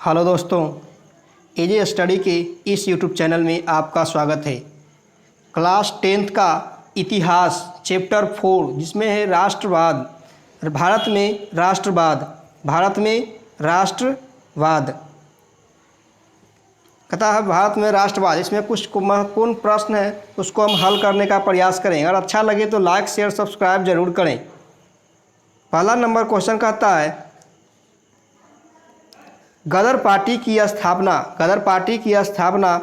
Hello दोस्तों, एजे study के इस यूट्यूब चैनल में आपका स्वागत है। क्लास 10th का इतिहास चैप्टर 4 जिसमें है राष्ट्रवाद, भारत में राष्ट्रवाद कहता है भारत में राष्ट्रवाद। इसमें कुछ महत्वपूर्ण प्रश्न है, उसको हम हल करने का प्रयास करें। अगर अच्छा लगे तो लाइक शेयर सब्सक्राइब जरूर करें। पहला नंबर क्वेश्चन कहता है गदर पार्टी की स्थापना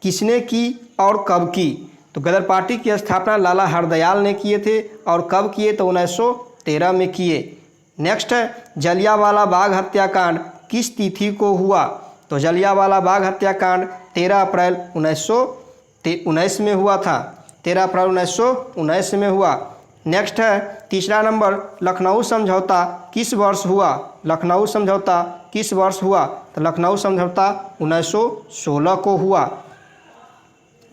किसने की और कब की? तो गदर पार्टी की स्थापना लाला हरदयाल ने किए थे और कब किए? तो 1913 में किए। नेक्स्ट है जलियांवाला बाग हत्याकांड किस तिथि को हुआ? तो जलियांवाला बाग हत्याकांड 13 अप्रैल 1919 में हुआ था। 13 अप्रैल 1919 में हुआ। नेक्स्ट है तीसरा नंबर लखनऊ समझौता किस वर्ष हुआ? लखनऊ समझौता किस वर्ष हुआ? तो लखनऊ समझौता 1916 को हुआ।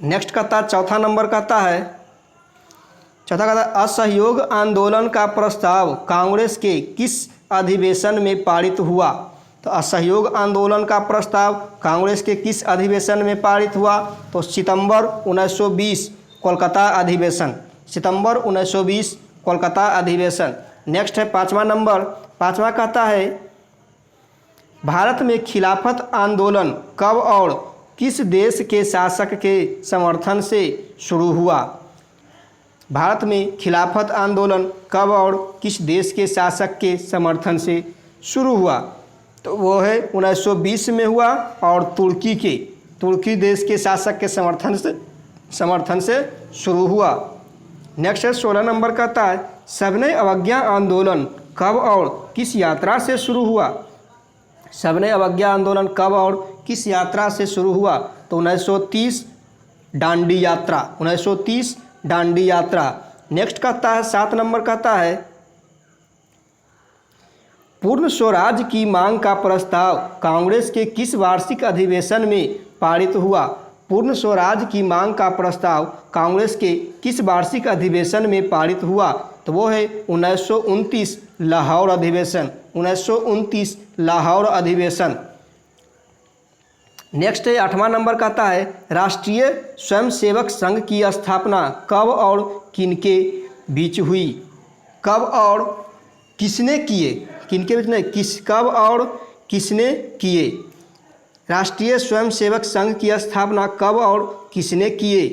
नेक्स्ट कहता चौथा कहता है असहयोग आंदोलन का प्रस्ताव कांग्रेस के किस अधिवेशन में पारित हुआ? तो असहयोग आंदोलन का प्रस्ताव कांग्रेस के किस अधिवेशन में पारित हुआ? तो सितंबर 1920 कोलकाता अधिवेशन। सितंबर 1920 कोलकाता अधिवेशन। नेक्स्ट है पाँचवा कहता है भारत में खिलाफत आंदोलन कब और किस देश के शासक के समर्थन से शुरू हुआ? भारत में खिलाफत आंदोलन कब और किस देश के शासक के समर्थन से शुरू हुआ? तो वो है 1920 में हुआ और तुर्की देश के शासक के समर्थन से शुरू हुआ। नेक्स्ट है 16 नंबर कहता है सविनय अवज्ञा आंदोलन कब और किस यात्रा से शुरू हुआ? सविनय अवज्ञा आंदोलन कब और किस यात्रा से शुरू हुआ? तो 1930 डांडी यात्रा। 1930 डांडी यात्रा। नेक्स्ट कहता है 7 नंबर कहता है पूर्ण स्वराज की मांग का प्रस्ताव कांग्रेस के किस वार्षिक अधिवेशन में पारित हुआ? पूर्ण स्वराज की मांग का प्रस्ताव कांग्रेस के किस वार्षिक अधिवेशन में पारित हुआ? तो वो है 1929 लाहौर अधिवेशन। 1929 लाहौर अधिवेशन। नेक्स्ट है 8वां नंबर कहता है राष्ट्रीय स्वयंसेवक संघ की स्थापना कब और किनके बीच हुई? कब और किसने किए? किनके बीच नहीं, कब और किसने किए? राष्ट्रीय स्वयंसेवक संघ की स्थापना कब और किसने किए?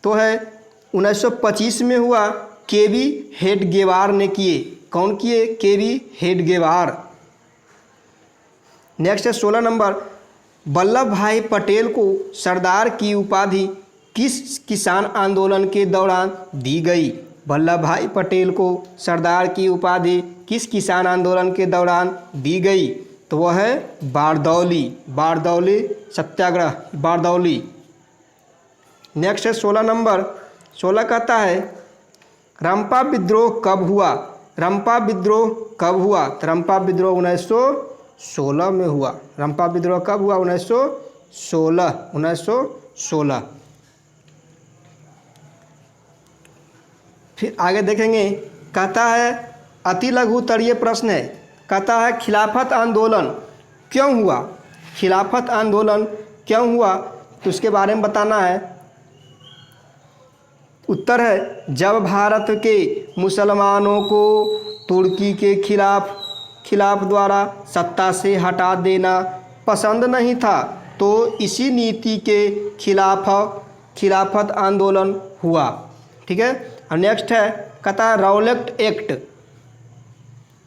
तो है 1925 में हुआ। केवी हेडगेवार ने किए। कौन किए? केवी हेडगेवार। नेक्स्ट है 16 नंबर वल्लभ भाई पटेल को सरदार की उपाधि किस किसान आंदोलन के दौरान दी गई? वल्लभ भाई पटेल को सरदार की उपाधि किस किसान आंदोलन के दौरान दी गई? तो वह है बारदौली सत्याग्रह, बारदौली। नेक्स्ट है 16 नंबर 16 कहता है रंपा विद्रोह कब हुआ? रंपा विद्रोह कब हुआ? तो रंपा विद्रोह 1916 में हुआ। रंपा विद्रोह कब हुआ? 1916। फिर आगे देखेंगे। कहता है अति लघु उत्तरीय प्रश्न है। कहता है खिलाफत आंदोलन क्यों हुआ? खिलाफत आंदोलन क्यों हुआ? तो उसके बारे में बताना है। उत्तर है जब भारत के मुसलमानों को तुर्की के खिलाफ द्वारा सत्ता से हटा देना पसंद नहीं था तो इसी नीति के खिलाफत आंदोलन हुआ। ठीक है। और नेक्स्ट है कहता है रौलेट एक्ट।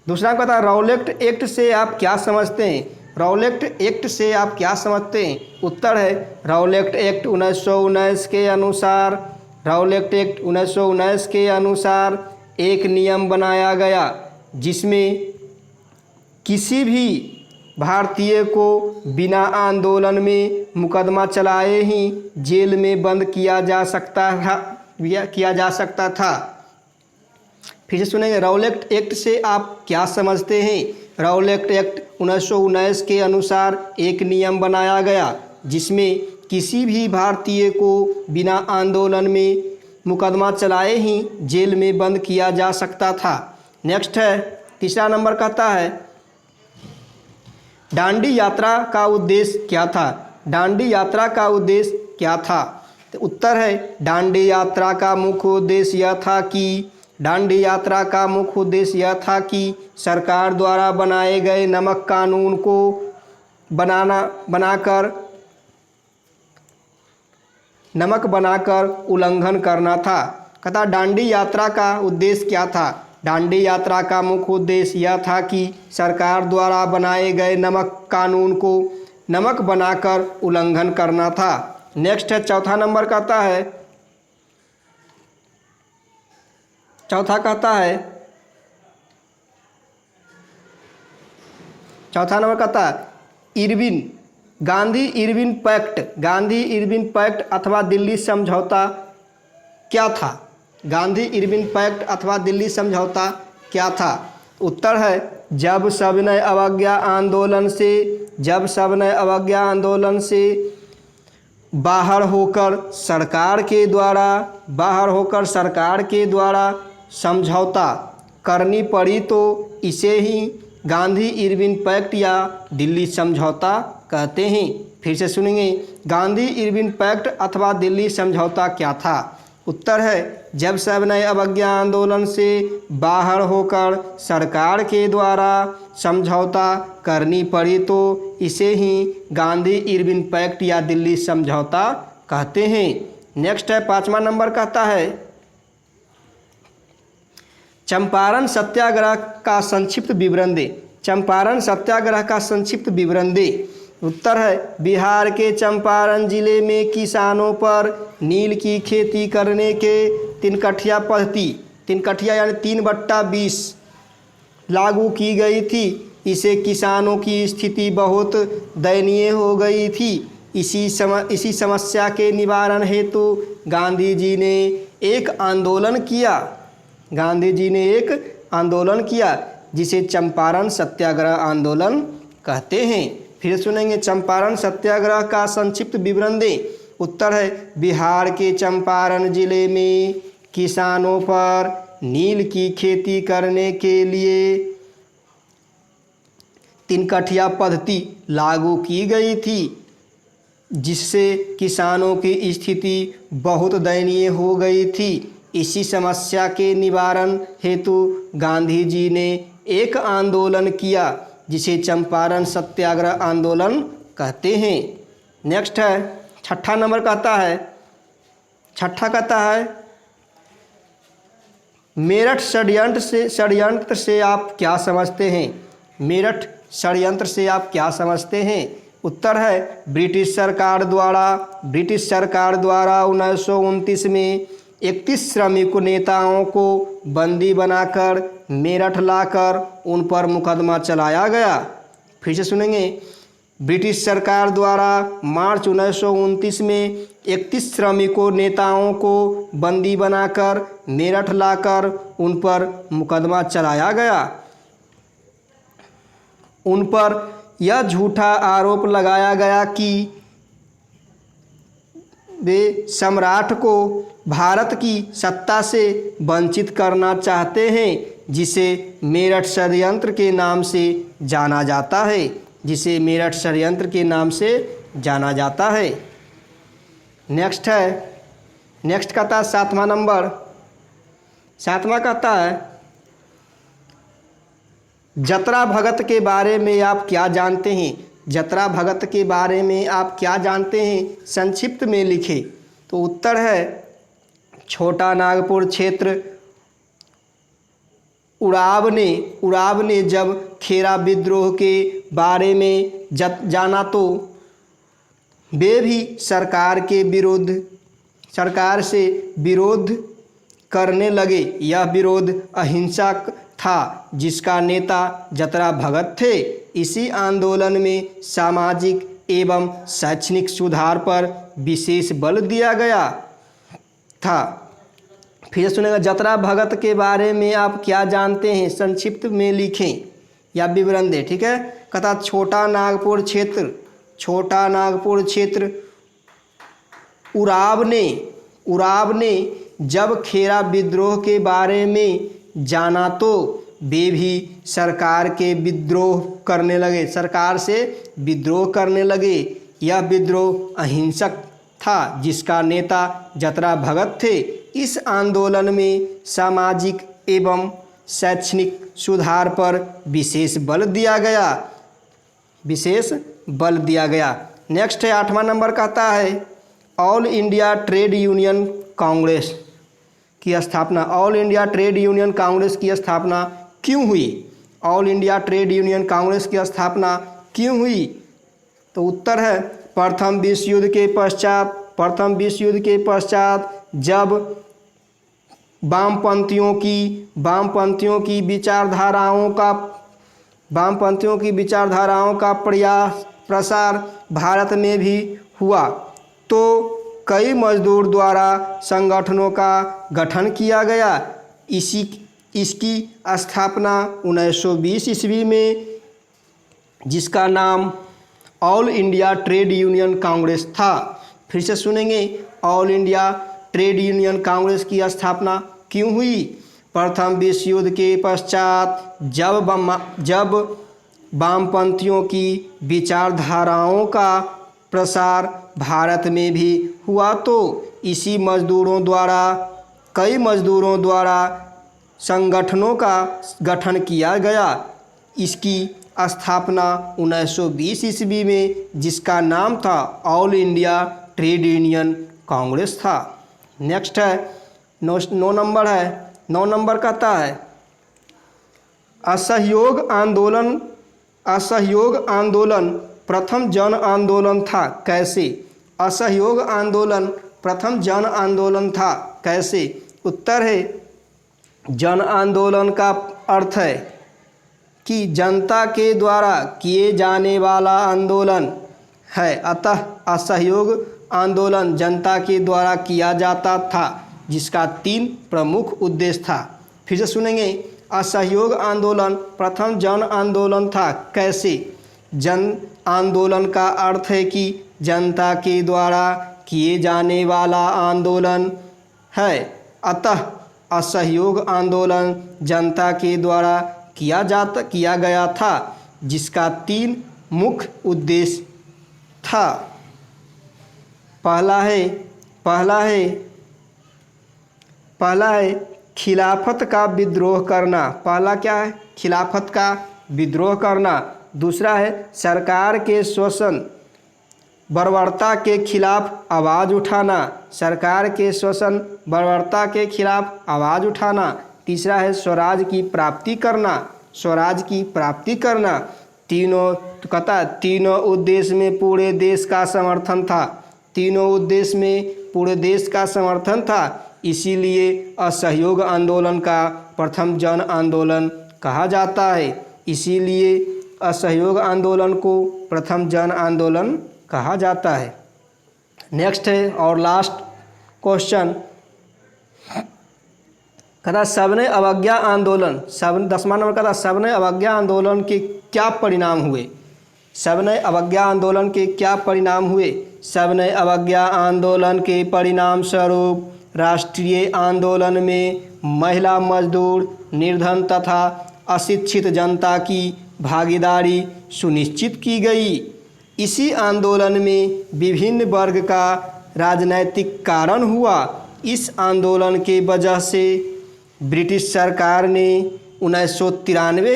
दूसरा कहता है रौलेट एक्ट से आप क्या समझते हैं? रौलेट एक्ट से आप क्या समझते हैं? उत्तर है रौलेट एक्ट 1919 के अनुसार रौलेट एक्ट 1919 के अनुसार एक नियम बनाया गया जिसमें किसी भी भारतीय को बिना आंदोलन में मुकदमा चलाए ही जेल में बंद किया जा सकता था। फिर से सुनेंगे रौलेट एक्ट से आप क्या समझते हैं? रौलेट एक्ट 1919 के अनुसार एक नियम बनाया गया जिसमें किसी भी भारतीय को बिना आंदोलन में मुकदमा चलाए ही जेल में बंद किया जा सकता था। नेक्स्ट है तीसरा नंबर कहता है दांडी यात्रा का उद्देश्य क्या था? दांडी यात्रा का उद्देश्य क्या था? तो उत्तर है दांडी यात्रा का मुख्य उद्देश्य यह था कि दांडी यात्रा का मुख्य उद्देश्य यह था कि सरकार द्वारा बनाए गए नमक कानून को बनाकर उल्लंघन करना था। कहता दांडी यात्रा का उद्देश्य क्या था? दांडी यात्रा का मुख्य उद्देश्य यह था कि सरकार द्वारा बनाए गए नमक कानून को नमक बनाकर उल्लंघन करना था। नेक्स्ट है चौथा नंबर कहता है, चौथा नंबर कहता है गांधी इरविन पैक्ट अथवा दिल्ली समझौता क्या था? गांधी इरविन पैक्ट अथवा दिल्ली समझौता क्या था? उत्तर है जब सविनय अवज्ञा आंदोलन से बाहर होकर सरकार के द्वारा समझौता करनी पड़ी तो इसे ही गांधी इरविन पैक्ट या दिल्ली समझौता कहते हैं। फिर से सुनेंगे, गांधी इरविन पैक्ट अथवा दिल्ली समझौता क्या था? उत्तर है जब सविनय अवज्ञा आंदोलन से बाहर होकर सरकार के द्वारा समझौता करनी पड़ी तो इसे ही गांधी इरविन पैक्ट या दिल्ली समझौता कहते हैं। नेक्स्ट है 5वां नंबर कहता है चंपारण सत्याग्रह का संक्षिप्त विवरण दे। चंपारण सत्याग्रह का संक्षिप्त विवरण दे। उत्तर है बिहार के चंपारण जिले में किसानों पर नील की खेती करने के 3 कठिया पद्धति 3 कठिया यानी 3/20 लागू की गई थी। इससे किसानों की स्थिति बहुत दयनीय हो गई थी। इसी समस्या के निवारण हेतु गांधी जी ने एक आंदोलन किया जिसे चंपारण सत्याग्रह आंदोलन कहते हैं। फिर सुनेंगे चंपारण सत्याग्रह का संक्षिप्त विवरण दें। उत्तर है बिहार के चंपारण जिले में किसानों पर नील की खेती करने के लिए 3 कठिया पद्धति लागू की गई थी, जिससे किसानों की स्थिति बहुत दयनीय हो गई थी। इसी समस्या के निवारण हेतु गांधी जी ने एक आंदोलन किया जिसे चंपारण सत्याग्रह आंदोलन कहते हैं। नेक्स्ट है 6ठा नंबर कहता है मेरठ षड्यंत्र से आप क्या समझते हैं? मेरठ षड्यंत्र से आप क्या समझते हैं? उत्तर है ब्रिटिश सरकार द्वारा 1929 में 31 श्रमिक नेताओं को बंदी बनाकर मेरठ लाकर उन पर मुकदमा चलाया गया। फिर से सुनेंगे, ब्रिटिश सरकार द्वारा मार्च 1929 में 31 श्रमिकों नेताओं को बंदी बनाकर मेरठ लाकर उन पर मुकदमा चलाया गया। उन पर यह झूठा आरोप लगाया गया कि वे सम्राट को भारत की सत्ता से वंचित करना चाहते हैं, जिसे मेरठ षड्यंत्र के नाम से जाना जाता है। नेक्स्ट कहता है 7वां नंबर। 7वां कहता है जतरा भगत के बारे में आप क्या जानते हैं? जतरा भगत के बारे में आप क्या जानते हैं? संक्षिप्त में लिखें। तो उत्तर है छोटा नागपुर क्षेत्र उराव ने जब खेरा विद्रोह के बारे में जाना तो वे भी सरकार से विरोध करने लगे। यह विरोध अहिंसक था, जिसका नेता जतरा भगत थे। इसी आंदोलन में सामाजिक एवं शैक्षणिक सुधार पर विशेष बल दिया गया था। फिर सुनेगा जतरा भगत के बारे में आप क्या जानते हैं? संक्षिप्त में लिखें या विवरण दें। ठीक है, कहता छोटा नागपुर क्षेत्र उराव ने जब खेरा विद्रोह के बारे में जाना तो वे भी सरकार के विद्रोह करने लगे, सरकार से विद्रोह करने लगे। यह विद्रोह अहिंसक था जिसका नेता जतरा भगत थे। इस आंदोलन में सामाजिक एवं शैक्षणिक सुधार पर विशेष बल दिया गया। नेक्स्ट है 8वां नंबर, कहता है all India trade union Congress की स्थापना। All India trade union Congress की स्थापना क्यों हुई? All India trade union Congress की स्थापना क्यों हुई? तो उत्तर है प्रथम विश्व युद्ध के पश्चात जब वामपंथियों की विचारधाराओं का प्रसार भारत में भी हुआ तो कई मजदूर द्वारा संगठनों का गठन किया गया। इसकी स्थापना 1920 ईस्वी में, जिसका नाम all India trade union Congress था। फिर से सुनेंगे, all India trade union Congress की स्थापना क्यों हुई? प्रथम विश्व युद्ध के पश्चात जब वामपंथियों की विचारधाराओं का प्रसार भारत में भी हुआ तो कई मजदूरों द्वारा संगठनों का गठन किया गया। इसकी स्थापना 1920 ईस्वी में, जिसका नाम था all India trade union Congress था। नेक्स्ट है 9 नंबर कहता है असहयोग आंदोलन प्रथम जन आंदोलन था कैसे? असहयोग आंदोलन प्रथम जन आंदोलन था कैसे? उत्तर है जन आंदोलन का अर्थ है कि जनता के द्वारा किए जाने वाला आंदोलन है, अतः असहयोग आंदोलन जनता के द्वारा किया जाता था, जिसका 3 प्रमुख उद्देश्य था। फिर से सुनेंगे, असहयोग आंदोलन प्रथम जन आंदोलन था कैसे? जन आंदोलन का अर्थ है कि जनता के द्वारा किए जाने वाला आंदोलन है, अतः असहयोग आंदोलन जनता के द्वारा किया गया था, जिसका 3 मुख्य उद्देश्य था। पहला है खिलाफत का विद्रोह करना। पहला क्या है? खिलाफत का विद्रोह करना। दूसरा है सरकार के शोषण बर्बरता के खिलाफ आवाज़ उठाना। सरकार के शोषण बर्बरता के खिलाफ आवाज़ उठाना। तीसरा है स्वराज की प्राप्ति करना। तीनों उद्देश्य में पूरे देश का समर्थन था। इसीलिए असहयोग आंदोलन का प्रथम जन आंदोलन कहा जाता है। इसीलिए असहयोग आंदोलन को प्रथम जन आंदोलन कहा जाता है। नेक्स्ट है और लास्ट क्वेश्चन, कहता सबने अवज्ञा आंदोलन 10वां नंबर कहता सबने अवज्ञा आंदोलन के क्या परिणाम हुए? सबने अवज्ञा आंदोलन के क्या परिणाम हुए? सबने अवज्ञा आंदोलन के परिणाम स्वरूप राष्ट्रीय आंदोलन में महिला, मजदूर, निर्धन तथा अशिक्षित जनता की भागीदारी सुनिश्चित की गई। इसी आंदोलन में विभिन्न वर्ग का राजनैतिक कारण हुआ। इस आंदोलन के वजह से ब्रिटिश सरकार ने 1993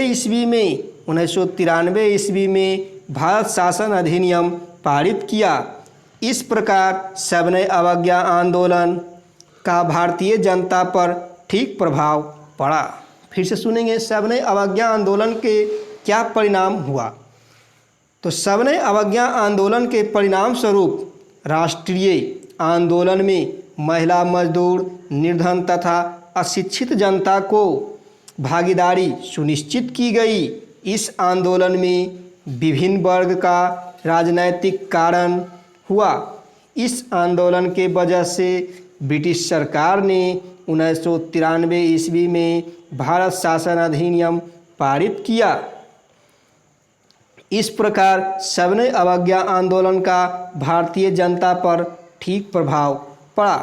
ईस्वी में भारत शासन अधिनियम पारित किया। इस प्रकार सबने अवज्ञा आंदोलन का भारतीय जनता पर ठीक प्रभाव पड़ा। फिर से सुनेंगे, सबने अवज्ञा आंदोलन के क्या परिणाम हुआ? तो सबने अवज्ञा आंदोलन के परिणाम स्वरूप राष्ट्रीय आंदोलन में महिला, मजदूर, निर्धन तथा अशिक्षित जनता को भागीदारी सुनिश्चित की गई। इस आंदोलन में विभिन्न वर्ग का राजनैतिक कारण हुआ। इस आंदोलन के वजह से ब्रिटिश सरकार ने 1993 ईस्वी में भारत शासन अधिनियम पारित किया। इस प्रकार सबने अवज्ञा आंदोलन का भारतीय जनता पर ठीक प्रभाव पड़ा।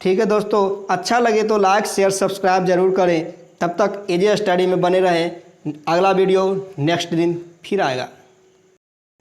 ठीक है दोस्तों, अच्छा लगे तो लाइक, शेयर, सब्सक्राइब जरूर करें। तब तक एजे स्टडी में बने रहें। अगला वीडियो नेक्स्ट दिन फिर आएगा।